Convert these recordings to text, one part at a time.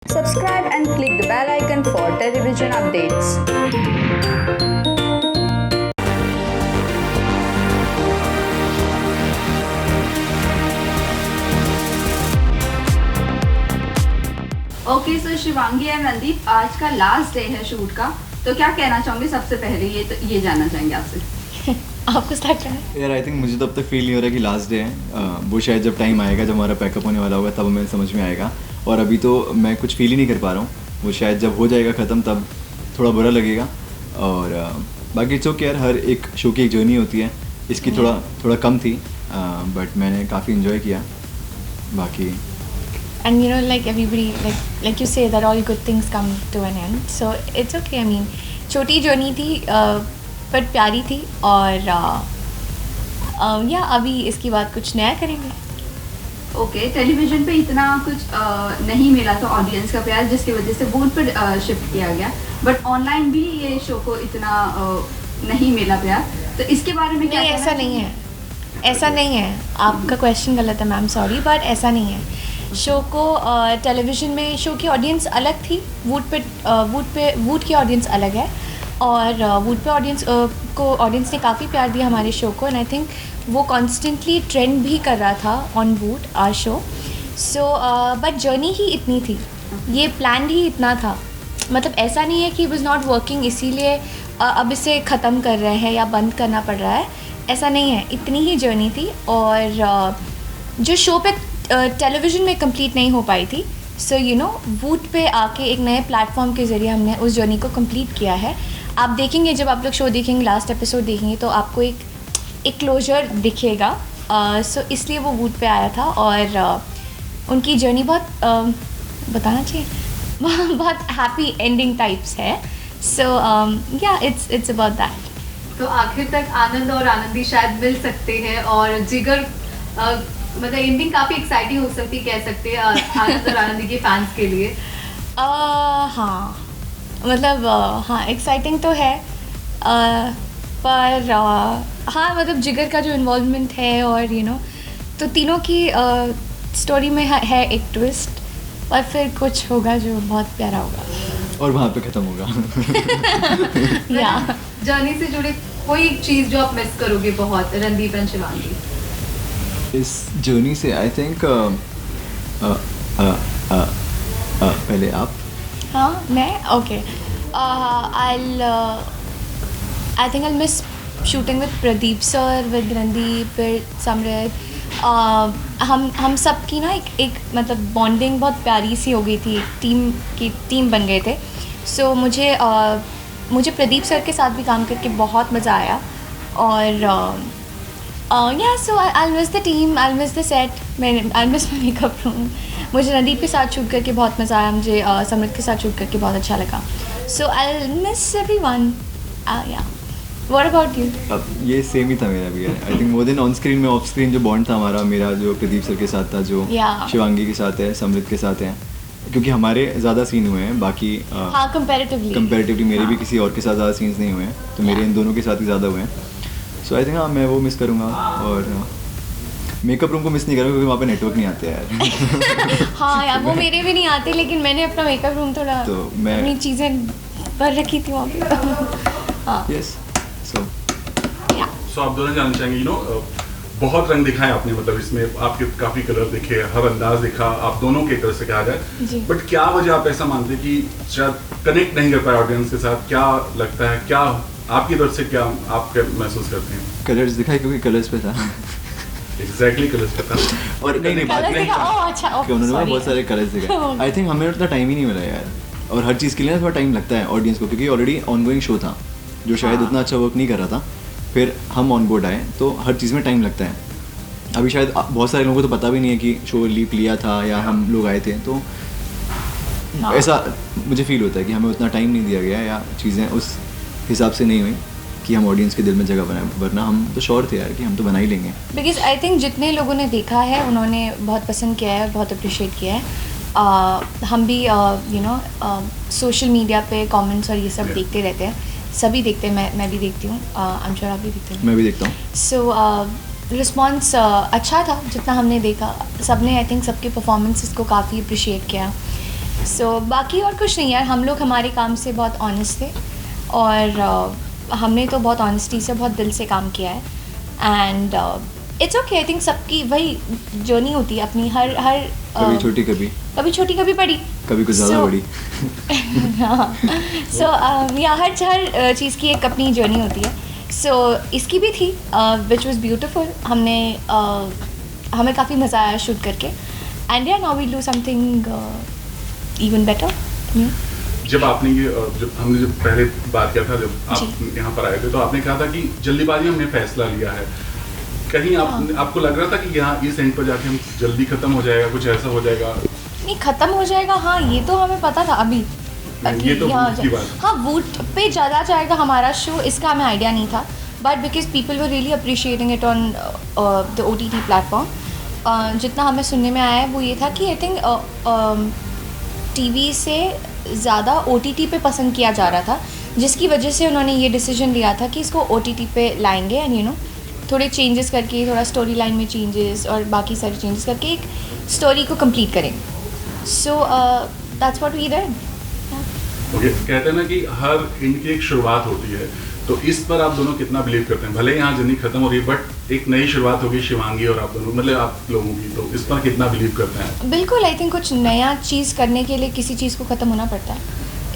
Subscribe and click the bell icon for television updates. Okay so Shivangi and Randeep, आज का last day है shoot का, तो क्या कहना चाहोगे? सबसे पहले ये जानना चाहेंगे आपसे। आपको स्टार्ट करना है? यार आई थिंक मुझे तो अब तक फील नहीं हो रहा कि लास्ट डे है। वो शायद जब टाइम आएगा, जब हमारा पैकअप होने वाला होगा, तब हमें समझ में आएगा। और अभी तो मैं कुछ फील ही नहीं कर पा रहा हूँ। वो शायद जब हो जाएगा ख़त्म तब थोड़ा बुरा लगेगा। और बाकी इट्स ओके यार, हर एक शो की एक जर्नी होती है। इसकी थोड़ा कम थी, बट मैंने काफ़ी इन्जॉय किया। बाकी And you know, like everybody, like you say that all good things come to an end. So it's okay. I mean, छोटी जर्नी थी पर प्यारी थी। और या अभी इसके बाद कुछ नया करेंगे। ओके, टेलीविजन पे इतना कुछ नहीं मिला तो ऑडियंस का प्यार, जिसकी वजह से बोर्ड पर शिफ्ट किया गया, बट ऑनलाइन भी ये शो को इतना नहीं मिला प्यार, तो इसके बारे में क्या? नहीं, ऐसा नहीं है। आपका क्वेश्चन गलत है मैम, सॉरी, बट ऐसा नहीं है। शो को टेलीविजन में शो की ऑडियंस अलग थी, वूड की ऑडियंस अलग है। और वूड पे ऑडियंस ने काफ़ी प्यार दिया हमारे शो को। एंड आई थिंक वो कॉन्स्टेंटली ट्रेंड भी कर रहा था on wood our show. So but journey ही इतनी थी, ये प्लान ही इतना था। मतलब ऐसा नहीं है कि इट वाज नॉट वर्किंग इसीलिए अब इसे ख़त्म कर रहे हैं या बंद करना पड़ रहा है, ऐसा नहीं है। इतनी ही जर्नी थी। और जो शो पे टेलीविज़न में कंप्लीट नहीं हो पाई थी, सो यू नो वूड पे आके एक नए प्लेटफॉर्म के ज़रिए हमने उस जर्नी को कंप्लीट किया है। आप देखेंगे, जब आप लोग शो देखेंगे, लास्ट एपिसोड देखेंगे, तो आपको एक क्लोजर दिखेगा। सो इसलिए वो वूड पे आया था। और उनकी जर्नी बहुत बताना चाहिए बहुत हैप्पी एंडिंग टाइप्स है। सो या इट्स अबाउट दैट। तो आखिर तक आनंद और आनंदी शायद मिल सकते हैं, और जिगर मतलब एंडिंग काफ़ी एक्साइटिंग हो सकती है, कह सकते हैं आनंद और आनंदी के फैंस के लिए। हाँ, मतलब हाँ, एक्साइटिंग तो है। पर हाँ, मतलब जिगर का जो इन्वॉल्वमेंट है, और यू नो, तो तीनों की स्टोरी में है एक ट्विस्ट, और फिर कुछ होगा जो बहुत प्यारा होगा, और वहाँ पे ख़त्म होगा। या जर्नी से जुड़े कोई एक चीज़ जो आप मिस करोगे बहुत, रणदीप एंड शिवांगी? इस जर्नी से आई थिंक पहले आप। हाँ, मैं okay. I think I miss shooting with Pradeep sir, with Randeep, with Samrit. हम सब की ना एक मतलब बॉन्डिंग बहुत प्यारी सी हो गई थी, टीम बन गए थे। सो मुझे प्रदीप सर के साथ भी काम करके बहुत मज़ा आया। और या so I miss the team, I miss the set, I miss my makeup room. मुझे रणदीप के साथ शूट करके बहुत मज़ा आया, मुझे समृत के साथ शूट करके बहुत अच्छा लगा। सो आई मिस एवरीवन। या व्हाट अबाउट यू? अब ये सेम ही था मेरा भी यार। I think more than on screen में, ऑफ स्क्रीन जो बॉन्ड था हमारा, मेरा जो प्रदीप सर के साथ था, जो शिवांगी के साथ है, समृत के साथ है, क्योंकि हमारे ज़्यादा सीन हुए हैं। बाकी हाँ, कंपैरेटिवली मेरे भी किसी और के साथ ज़्यादा सीन्स नहीं हुए हैं, तो मेरे इन दोनों के साथ ही ज़्यादा हुए हैं। सो आई थिंक हाँ, मैं वो मिस करूँगा। और मेकअप रूम को मिस नहीं करूँगा, क्योंकि वहाँ पे नेटवर्क नहीं आते यार। हाँ यार, वो मेरे भी नहीं आते, लेकिन मैंने अपना मेकअप रूम थोड़ा तो मैं अपनी चीज़ें भर रखी थी वहाँ पे। हाँ, यस। सो आप दोनों जानना चाहेंगे, यू नो, बहुत रंग दिखाए आपने, मतलब इसमें आपके काफ़ी कलर दिखे, हर अंदाज दिखा, आप दोनों की तरफ से कहा जाए। बट क्या वजह आप ऐसा मानते हैं कि शायद कनेक्ट नहीं कर पाए ऑडियंस के साथ? क्या लगता है, क्या आपकी तरफ से क्या आप क्या महसूस करते हैं? कलर्स दिखाए, क्योंकि कलर्स पे था। एग्जैक्टली कलर्स पे था। और नहीं बात नहीं, अच्छा, कि उन्होंने बहुत सारे कलर्स दिखाए। आई थिंक हमें उतना टाइम ही नहीं मिला यार, और हर चीज़ के लिए थोड़ा टाइम लगता है ऑडियंस को, क्योंकि ऑलरेडी ऑनगोइंग शो था जो शायद उतना अच्छा वर्क नहीं कर रहा था। फिर हम ऑन बोर्ड आए, तो हर चीज़ में टाइम लगता है। अभी शायद बहुत सारे लोगों को तो पता भी नहीं है कि शो लीप लिया था या हम लोग आए थे, तो ऐसा मुझे फील होता है कि हमें उतना टाइम नहीं दिया गया, या चीज़ें उस हिसाब से नहीं हुई कि हम ऑडियंस के दिल में जगह बनाए। वरना हम तो श्योर थे यार कि हम तो बना ही लेंगे। बिकॉज आई थिंक जितने लोगों ने देखा है उन्होंने बहुत पसंद किया है, बहुत अप्रिशिएट किया है। हम भी यू नो सोशल मीडिया पे कमेंट्स और ये सब देखते रहते हैं, सभी देखते हैं, मैं भी देखती हूँ, आई एम श्योर आप भी देखते हैं। मैं भी देखता हूँ। सो रिस्पॉन्स अच्छा था जितना हमने देखा। सबने आई थिंक सबके परफॉर्मेंसेस को काफ़ी अप्रिशिएट किया। सो बाकी और कुछ नहीं यार, हम लोग हमारे काम से बहुत ऑनेस्ट थे और हमने तो बहुत ऑनेस्टी से बहुत दिल से काम किया है and it's okay. I think सबकी वही जर्नी होती है अपनी, हर कभी छोटी कभी छोटी कभी बड़ी, कभी कुछ ज़्यादा बड़ी। सो या हर चीज़ की एक अपनी जर्नी होती है। सो इसकी भी थी विच वॉज ब्यूटिफुल। हमें काफ़ी मज़ा आया शूट करके and yeah now we'll do something even better. जब आपने ये जब हमने जब पहले बात किया था, जब आप यहाँ पर आए थे, तो आपने कहा था कि जल्दीबाजी हमने फैसला लिया है। कहीं आपको लग रहा था कि यहाँ इस एंड पर जाके हम जल्दी खत्म हो जाएगा, कुछ ऐसा हो जाएगा? नहीं, ख़त्म हो जाएगा, हाँ ये तो हमें पता था अभी। ये तो की बात। हाँ, वूट पे ज़्यादा जाएगा हमारा शो, इसका हमें आइडिया नहीं था, but because people were really appreciating it on the OTT platform. जितना हमें सुनने में आया है वो ये था कि आई थिंक TV से ज़्यादा OTT पे पसंद किया जा रहा था, जिसकी वजह से उन्होंने ये डिसीजन लिया था कि इसको OTT पे लाएंगे एंड यू नो थोड़े चेंजेस करके, थोड़ा स्टोरी लाइन में चेंजेस और बाकी सारे चेंजेस करके एक स्टोरी को कंप्लीट करेंगे। So that's what we did. Okay, कहते हैं ना कि हर एंड की एक शुरुआत होती है, तो इस पर आप दोनों कितना बिलीव करते हैं? भले यहाँ जर्नी खत्म हो रही है बट एक नई शुरुआत होगी शिवांगी और आप दोनों, मतलब आप लोगों की, तो इस पर कितना बिलीव करते हैं? बिल्कुल, आई थिंक कुछ नया चीज़ करने के लिए किसी चीज़ को ख़त्म होना पड़ता है।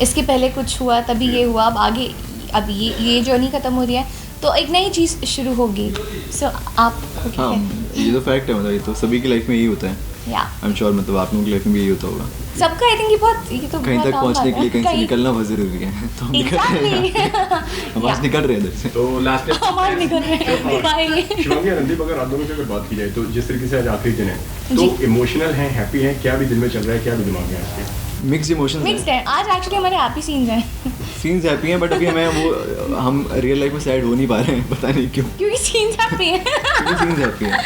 इसके पहले कुछ हुआ तभी ये हुआ, अब आगे अब ये जर्नी ख़त्म हो रही है तो एक नई चीज़ शुरू होगी। सो आप हाँ, ये तो फैक्ट है, मतलब ये तो सभी की लाइफ में यही होता है। या आई एम श्योर, मतलब आप लोगों की लाइफ में भी यही होता होगा। सबका आई थिंक ये तो कहीं तक पहुंचने के लिए कहीं से निकलना बहुत जरूरी है, तो हम निकल रहे हैं, हम आज निकल रहे हैं इधर से। तो लास्ट हमारे निकल रहे हैं, बाय। शिवांगी, रणदीप, अगर आप दोनों की अगर बात की जाए तो जिस तरीके से आज आखिरी दिन है, तो इमोशनल हैं, हैप्पी हैं, क्या भी दिल में चल रहा है, क्या भी दिमाग में है आपके? मिक्स इमोशंस मिक्स्ड है आज, एक्चुअली हमारे हैप्पी सीन्स हैं। सीन्स हैप्पी हैं बट अभी हम रियल लाइफ में सैड हो नहीं पा रहे हैं, पता नहीं क्यों। क्योंकि सीन्स हैप्पी हैं। सीन्स हैप्पी हैं,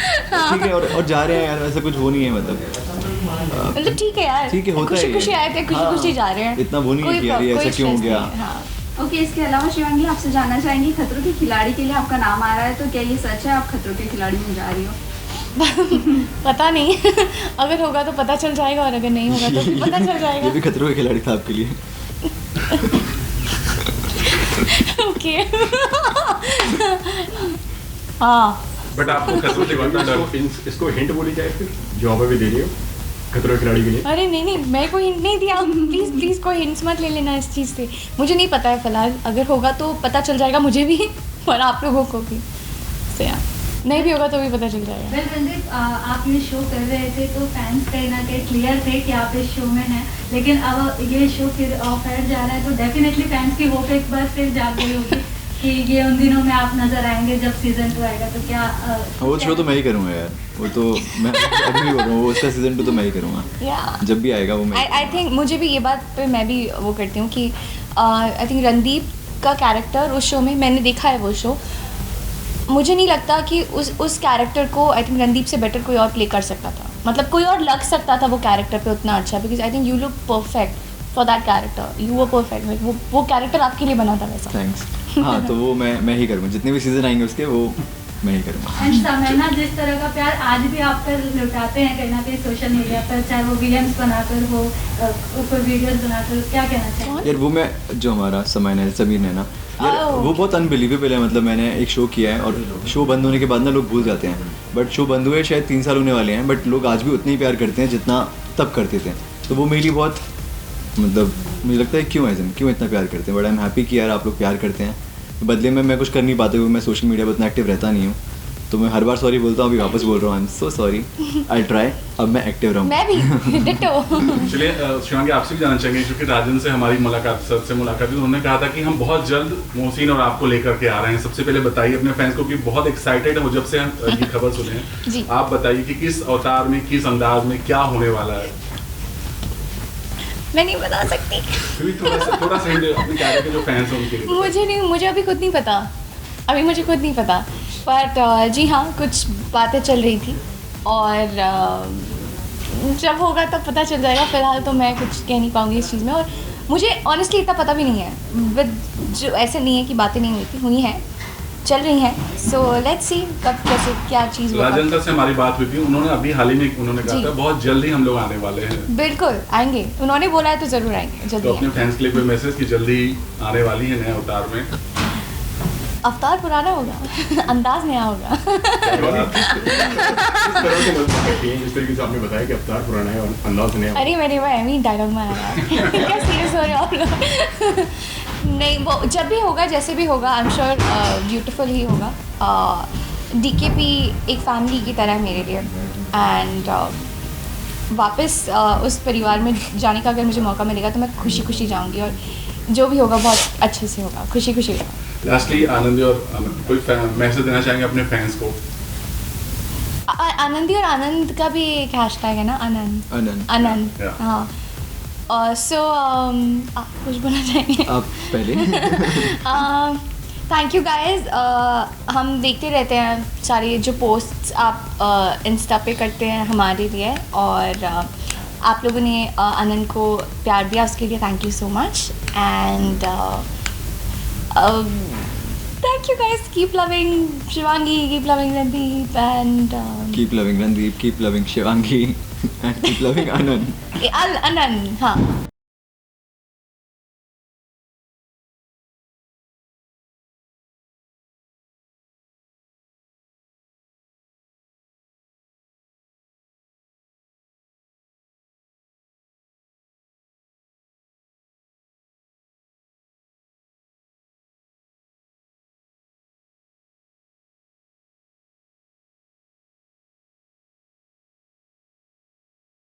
ठीक है, और जा रहे हैं यार, ऐसा कुछ हो नहीं है, मतलब ठीक है यार, ठीक है, होता है, खुशी आए थे, खुशी जा रहे हैं, इतना वो नहीं है कि यार ये ऐसा क्यों हो गया। ओके, इसके अलावा शिवांगी आपसे जानना चाहेंगी, खतरों के खिलाड़ी के लिए आपका नाम आ रहा है, तो क्या ये सच है आप खतरों के खिलाड़ी में जा रही हो? पता नहीं। अगर होगा तो पता चल जाएगा और अगर नहीं होगा तो फिर पता चल जाएगा। ये भी खतरों के खिलाड़ी था आपके लिए। ओके। हाँ, बट आपको खतरों से कितना डर? इसको हिंट बोली जाए फिर, जो आप अभी दे रही हो खतरों के खिलाड़ी के लिए। अरे नहीं, मैं कोई हिंट नहीं दिया, प्लीज़ कोई हिंट्स मत ले लेना इस चीज़ से। मुझे नहीं पता है फिलहाल, अगर होगा तो पता चल जाएगा मुझे भी और आप लोगों को भी। से यार नहीं भी होगा तो भी पता चल जाएगा। वेल रणदीप, आप ये शो कर रहे थे तो फैंस कहीं ना कहीं क्लियर थे कि आप इस शो में हैं, लेकिन अब ये शो फिर ऑफ एयर जा रहा है तो डेफिनेटली फैंस की होप एक बार फिर जाग गई होगी कि ये उन दिनों में आप नजर आएंगे जब सीजन 2 आएगा, तो क्या वो शो तो मैं ही करूँगा यार, वो तो मैं अभी भी बोल रहा हूँ, वो उसका सीजन 2 तो मैं ही करूँगा, जब भी आएगा वो मैं। आई थिंक मुझे भी ये बात पे मैं भी वो करती हूँ कि आई थिंक रणदीप का कैरेक्टर उस शो में, मैंने देखा है वो शो, मुझे नहीं लगता कि उस कैरेक्टर को आई थिंक रणदीप से बेटर कोई और प्ले कर सकता था, मतलब कोई और लग सकता था वो कैरेक्टर पे उतना अच्छा, because I think you look perfect for that character, you were perfect, वो कैरेक्टर आपके लिए बना था वैसा। थैंक्स। हाँ, तो वो मैं ही करूँगा, जितने भी सीजन आएंगे उसके वो मैं ही करूँगा। एंड समयना जिस तरह का प्यार आज भी आप पर लुटाते हैं कहीं ना कहीं सोशल मीडिया पर, चाहे वो वीएम्स बनाकर हो, ऊपर वीडियोस बनाकर, क्या कहना चाहिए? यार वो मैं जो हमारा समयना है, समीर है ना यार, वो बहुत अनबिलीवेबल है, मतलब मैंने एक शो किया है और शो बंद होने के बाद ना लोग भूल जाते हैं, बट शो बंद हुए शायद 3 साल होने वाले हैं, बट लोग आज भी उतने ही प्यार करते हैं जितना तब करते थे, तो वो मेरे लिए बहुत, मतलब मुझे लगता है क्यों इतना प्यार करते हैं, बट आई एम हैप्पी कि यार आप लोग प्यार करते हैं। बदले में मैं कुछ कर नहीं पाते हुए, मैं सोशल मीडिया पर उतना एक्टिव रहता नहीं हूँ, तो मैं हर बार सॉरी बोलता हूँ, अभी वापस बोल रहा हूँ, I am so sorry, I try, अब मैं एक्टिव रहूँ। मैं भी डिट्टो। चलिए शिवांगी, आपसे भी जानना चाहेंगे, क्योंकि राजन से हमारी मुलाकात, सर से मुलाकात हुई, उन्होंने कहा था कि हम बहुत जल्द मोहसिन और आपको लेकर के आ रहे हैं। सबसे पहले बताइए अपने फैंस को कि बहुत एक्साइटेड है वो जब से हम ये खबर सुने हैं, आप बताइए कि किस अवतार में, किस अंदाज में क्या होने वाला है? मैं नहीं बता सकती, थोड़ा सा अपने कैरेक्टर के जो फैंस हैं उनके लिए। मुझे अभी खुद नहीं पता, मुझे खुद नहीं पता, बट जी हाँ, कुछ बातें चल रही थी और जब होगा तब पता चल जाएगा। फिलहाल तो मैं कुछ कह नहीं पाऊँगी इस चीज़ में, और मुझे ऑनेस्टली इतना पता भी नहीं है, विद जो ऐसे नहीं है कि बातें नहीं हुई हैं, चल रही हैं, सो लेट्स सी कब कैसे क्या चीज़ होगा। राजेंद्र से हमारी बात हुई थी, उन्होंने अभी हाल ही में उन्होंने कहा जी। था बहुत जल्दी हम लोग आने वाले हैं। बिल्कुल आएंगे, उन्होंने बोला है तो ज़रूर आएंगे, तो जल्दी अपने आएंगे। फैंस के लिए कोई मैसेज कि जल्दी आने वाली है नए अवतार में? अवतार पुराना होगा अंदाज नया होगा। किस तरह से मदद करती हैं, जिस तरीके से आपने बताया कि अवतार पुराना है और अंदाज नया है। अरे मेरे भाई एमी डायलॉग में आया क्या सीरियस हो रहे हो आप लोग? नहीं, वो जब भी होगा जैसे भी होगा आई एम श्योर ब्यूटीफुल ही होगा। DKP एक फैमिली की तरह है मेरे लिए, एंड वापस उस परिवार में जाने का अगर मुझे मौका मिलेगा तो मैं खुशी खुशी जाऊंगी, और जो भी होगा बहुत अच्छे से होगा, खुशी खुशी होगा। लास्टली आनंदी और कोई मैसेज देना चाहेंगे अपने फैंस को? आनंदी और आनंद का भी एक हैशटैग है ना, आनंद Yeah. हाँ। सो आप कुछ बोलना चाहेंगे? आप पहले थैंक यू गाइज। हम देखते रहते हैं सारे जो पोस्ट्स आप इंस्टा पे करते हैं हमारे लिए, और आप लोगों ने आनंद को प्यार दिया, उसके लिए thank you so much, and thank you guys. Keep loving Shivangi, keep loving Randeep, and keep loving Randeep, keep loving Shivangi, and keep loving Anand. आनंद, हाँ।